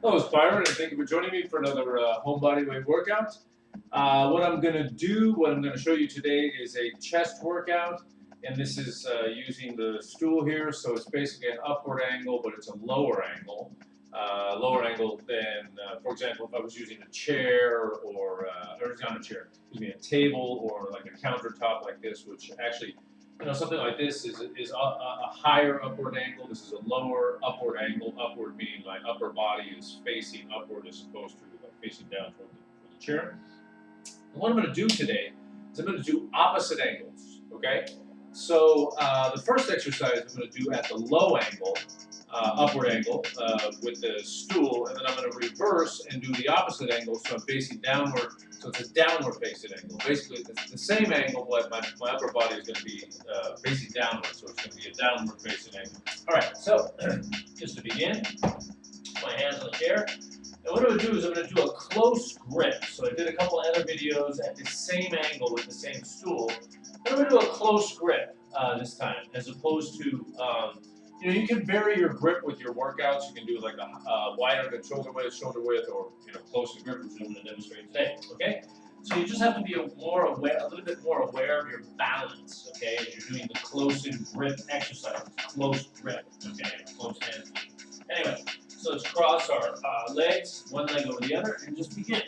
Hello, it's Byron, and thank you for joining me for another home body weight workout. What I'm going to do, what I'm going to show you today is a chest workout, and this is using the stool here, so it's basically an upward angle, but it's a lower angle than, for example, if I was using a chair or not a chair, excuse me, a table or like a countertop like this, which actually something like this is a higher upward angle. This is a lower upward angle. Upward meaning my upper body is facing upward as opposed to like facing down toward the chair. And what I'm going to do today is I'm going to do opposite angles. Okay. So the first exercise I'm going to do at the low angle, upward angle with the stool, and then I'm going to reverse and do the opposite angle, so I'm facing downward. So it's a downward facing angle. Basically, it's the same angle, but my upper body is going to be facing downward, so it's going to be a downward facing angle. All right, so just to begin, my hands on the chair. And what I'm going to do is I'm going to do a close grip. So I did a couple other videos at the same angle with the same stool. I'm going to do a close grip this time, as opposed to, you can vary your grip with your workouts. You can do like a wider than shoulder width, or close grip, which I'm going to demonstrate today. Okay, so you just have to be a little bit more aware of your balance. Okay, as you're doing the close in grip exercise, close grip. Okay, close hands. Anyway, so let's cross our legs, one leg over the other, and just begin.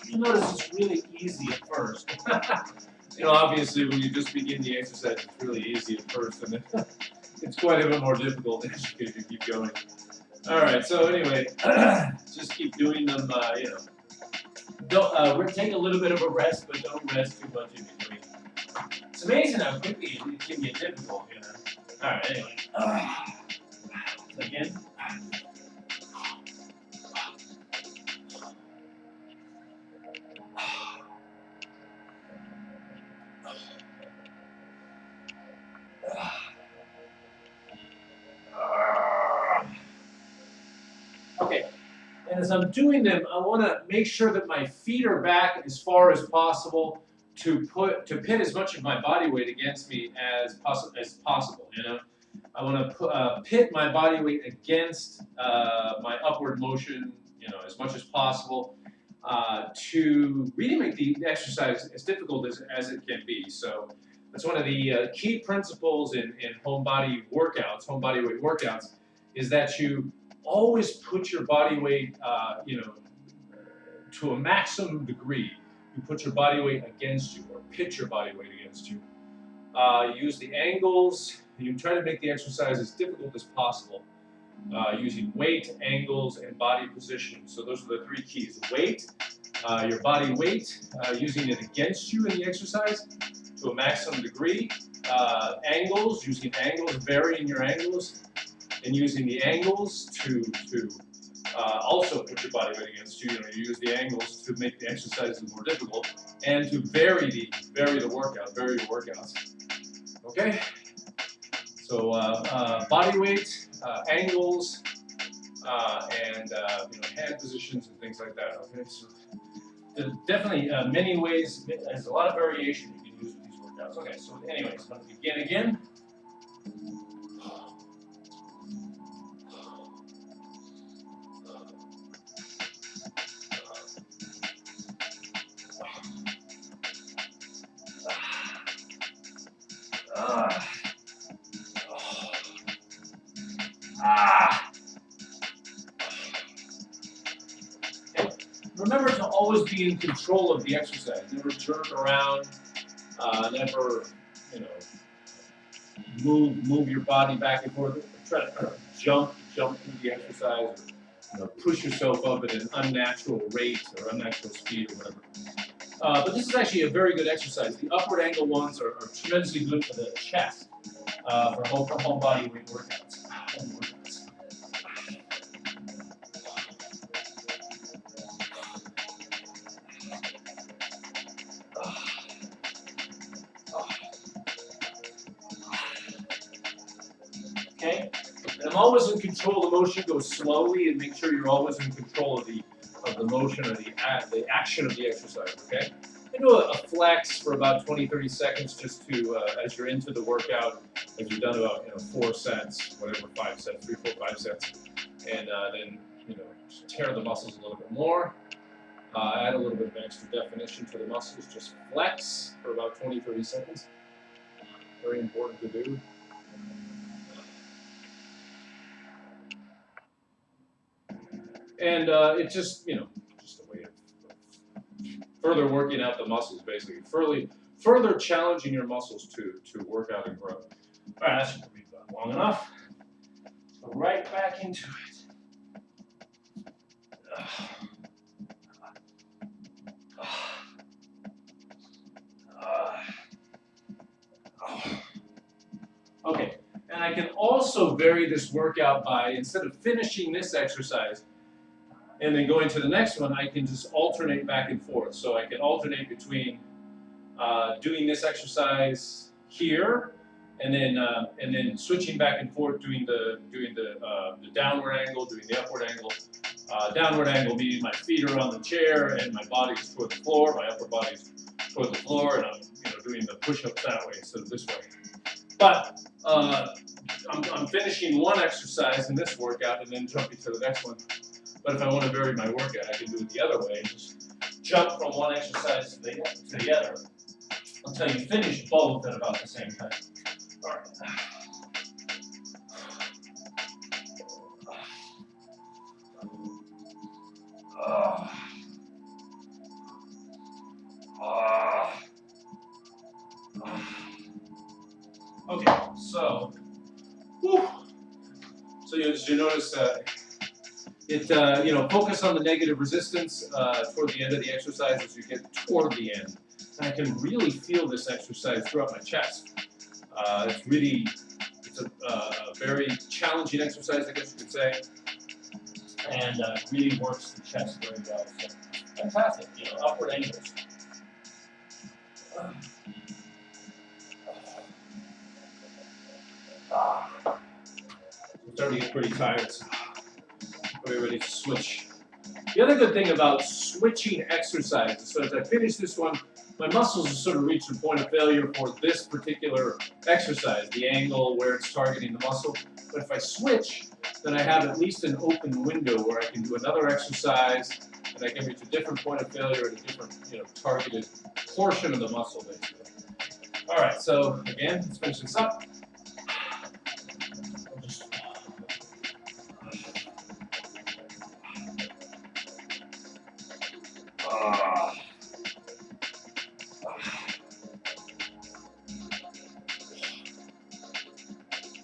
You notice it's really easy at first. Obviously when you just begin the exercise, it's really easy at first, and then it's quite a bit more difficult as you keep going. All right, so anyway, just keep doing them. Don't take a little bit of a rest, but don't rest too much in between. It's amazing how quickly it can get difficult. All right, anyway. Again. Okay, and as I'm doing them, I want to make sure that my feet are back as far as possible to pin as much of my body weight against me as possible. I want to pit my body weight against my upward motion, as much as possible, to really make the exercise as difficult as it can be. So that's one of the key principles in home body weight workouts, is that you always put your body weight, to a maximum degree. You put your body weight against you, or pitch your body weight against you. Use the angles. You try to make the exercise as difficult as possible, using weight, angles, and body position. So those are the three keys: weight, your body weight, using it against you in the exercise to a maximum degree. Angles, using angles, varying your angles, and using the angles to also put your body weight against you. You use the angles to make the exercises more difficult, and to vary your workouts. Okay. So body weight, angles, and hand positions and things like that. Okay. So definitely many ways. There's a lot of variation you can use with these workouts. Okay. So anyways, I'm going to begin again. Remember to always be in control of the exercise. Never jerk around. Never, move your body back and forth. Try to jump through the exercise, or push yourself up at an unnatural rate or unnatural speed or whatever. But this is actually a very good exercise. The upward angle ones are tremendously good for the chest. for home body weight workouts. Home workouts. Okay, and I'm always in control. The motion goes slowly, and make sure you're always in control of the motion or the action of the exercise. Okay, I do a flex for about 20-30 seconds, just to as you're into the workout, as you've done about 4 sets, whatever 5 sets, 3, 4, 5 sets, and then just tear the muscles a little bit more. Add a little bit of extra definition to the muscles. Just flex for about 20-30 seconds. Very important to do. And it's just, just a way of further working out the muscles, basically. Further challenging your muscles to work out and grow. All right, that should be long enough. Let's go right back into it. Okay, and I can also vary this workout by, instead of finishing this exercise and then going to the next one, I can just alternate back and forth. So I can alternate between doing this exercise here, and then switching back and forth, doing the downward angle, doing the upward angle. Downward angle meaning my feet are on the chair and my body is toward the floor, my upper body is toward the floor, and I'm doing the push-ups that way instead of this way. But I'm finishing one exercise in this workout and then jumping to the next one. But if I want to vary my workout, I can do it the other way and just jump from one exercise to the other until you finish both at about the same time. All right. Okay, so you notice focus on the negative resistance toward the end of the exercise as you get toward the end. And I can really feel this exercise throughout my chest. It's a very challenging exercise, I guess you could say, and really works the chest very well. So fantastic, upward angles. I'm starting to get pretty tired, so we're ready to switch. The other good thing about switching exercises, so as I finish this one, my muscles have sort of reached a point of failure for this particular exercise, the angle where it's targeting the muscle. But if I switch, then I have at least an open window where I can do another exercise, and I can reach a different point of failure at a different, targeted portion of the muscle, basically. All right, so again, let's finish this up.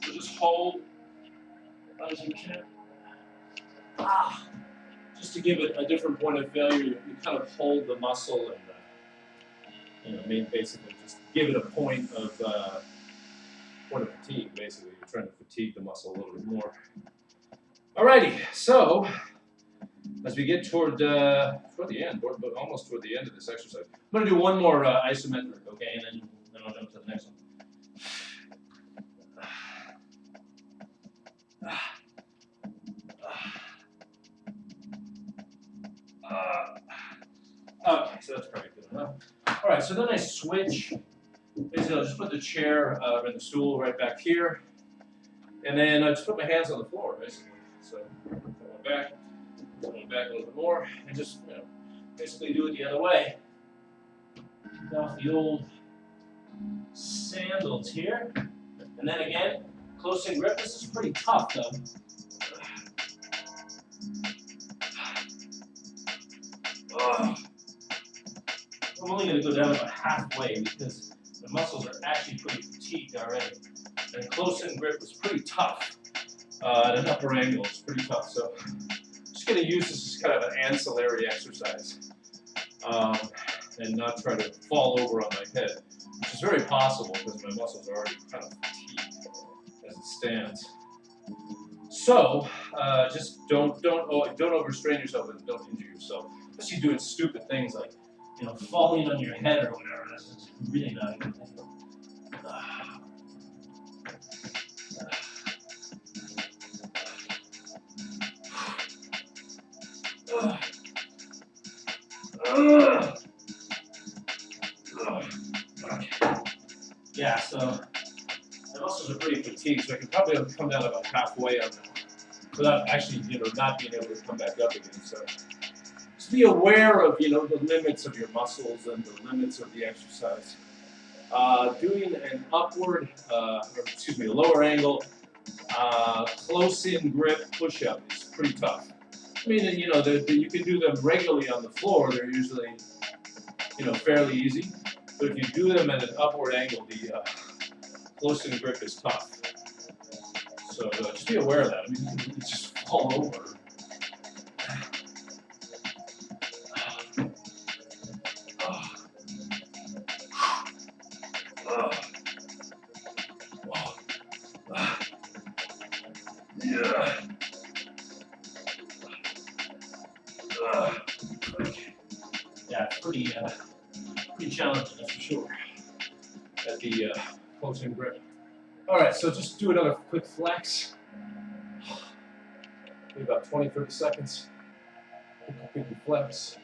So just hold as you can. Just to give it a different point of failure, you kind of hold the muscle and basically just give it a point of fatigue. Basically, you're trying to fatigue the muscle a little bit more. Alrighty, so as we get toward the end, almost toward the end of this exercise, I'm going to do one more isometric, okay, and then I'll jump to the next one. Okay, so that's probably good enough. All right, so then I switch. Basically, I'll just put the chair and the stool right back here, and then I just put my hands on the floor, basically. So going back a little bit more, and just basically do it the other way. Take off the old sandals here, and then again, close in grip. This is pretty tough, though. I'm only going to go down about halfway because the muscles are actually pretty fatigued already. And close-in grip is pretty tough. At an upper angle, it's pretty tough. So I'm just going to use this as kind of an ancillary exercise and not try to fall over on my head, which is very possible because my muscles are already kind of fatigued. stands. So just don't overstrain yourself and don't injure yourself. Especially doing stupid things like falling on your head or whatever. That's really not a good thing. Yeah, so my muscles are pretty fatigued, so I can probably come down about halfway on that without actually, not being able to come back up again. So just be aware of, the limits of your muscles and the limits of the exercise. Doing an upward, a lower angle, close-in grip push-up is pretty tough. I mean, you can do them regularly on the floor. They're usually, fairly easy. But if you do them at an upward angle, the close-in grip is tough. So just be aware of that. I mean, you can just fall over. Yeah, it's pretty challenging, that's for sure, at the close-in grip. All right, so just do another quick flex. Maybe about 20, 30 seconds. Quick flex.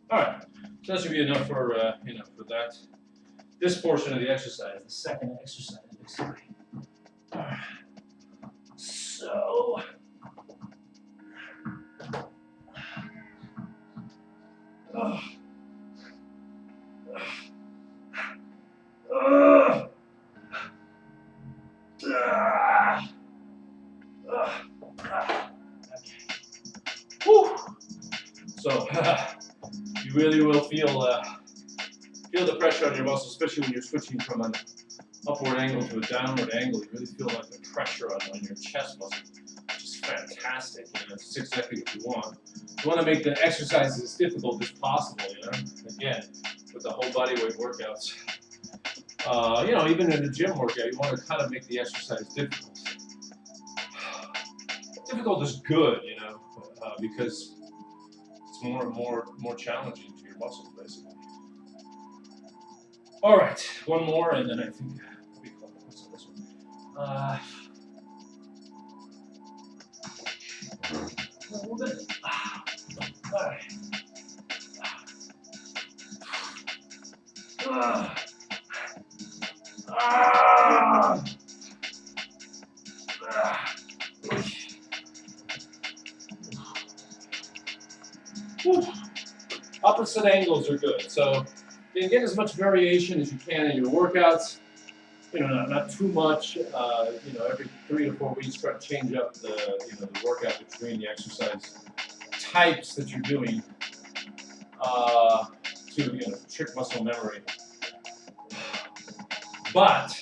All right, so that should be enough for for that. This portion of the exercise, the second exercise, basically. All right. So. So you really will feel the pressure on your muscles, especially when you're switching from an upward angle to a downward angle. You really feel like the pressure on your chest muscles, which is fantastic. It's exactly what you want. You want to make the exercise as difficult as possible. Again, with the whole body weight workouts. Even in a gym workout, you want to kind of make the exercise difficult. Difficult is good, because it's more challenging to your muscles, basically. All right, one more, and then I think we'll be close. What's this one? We're good. All right. Opposite angles are good. So you can get as much variation as you can in your workouts. Not too much. Every 3 to 4 weeks, try to change up the workout between the exercise types that you're doing to trick muscle memory. But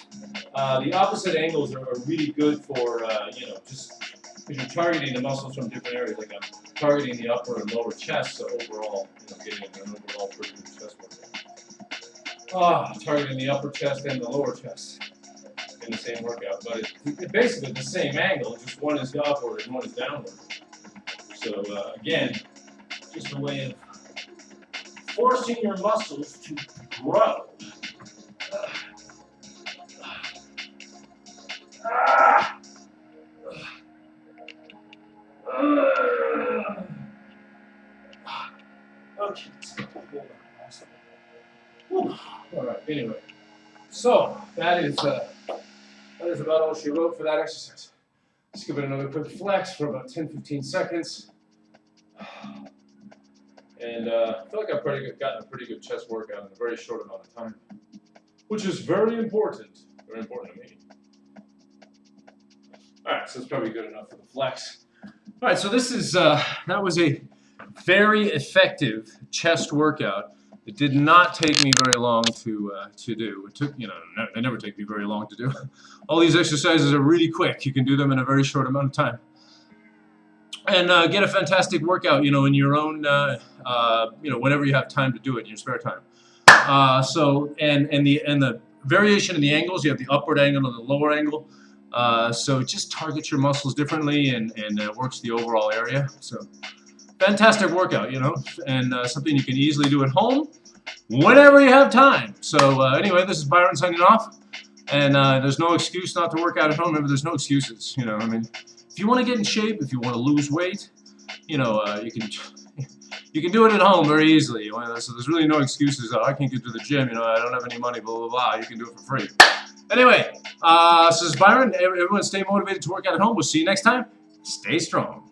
the opposite angles are really good for just because you're targeting the muscles from different areas. Like I'm targeting the upper and lower chest, so overall, getting an overall pretty good chest workout. Targeting the upper chest and the lower chest in the same workout, but it's basically the same angle. Just one is upward and one is downward. So again, just a way of forcing your muscles to grow. Okay. All right. Anyway, so that is about all she wrote for that exercise. Let's give it another quick flex for about 10-15 seconds. And I feel like I've gotten a pretty good chest workout in a very short amount of time, which is very important to me. All right, so it's probably good enough for the flex. All right, so this is that was a Very effective chest workout. It did not take me very long to do. It took, they never take me very long to do. All these exercises are really quick. You can do them in a very short amount of time. And get a fantastic workout, in your own, whenever you have time to do it in your spare time. And the variation in the angles, you have the upward angle and the lower angle. So it just targets your muscles differently and works the overall area. So fantastic workout, and something you can easily do at home whenever you have time. So anyway, this is Byron signing off. And there's no excuse not to work out at home. Remember, there's no excuses. If you want to get in shape, if you want to lose weight, you can do it at home very easily. So there's really no excuses. Oh, I can't get to the gym. I don't have any money. Blah blah blah. You can do it for free. Anyway, so this is Byron. Everyone, stay motivated to work out at home. We'll see you next time. Stay strong.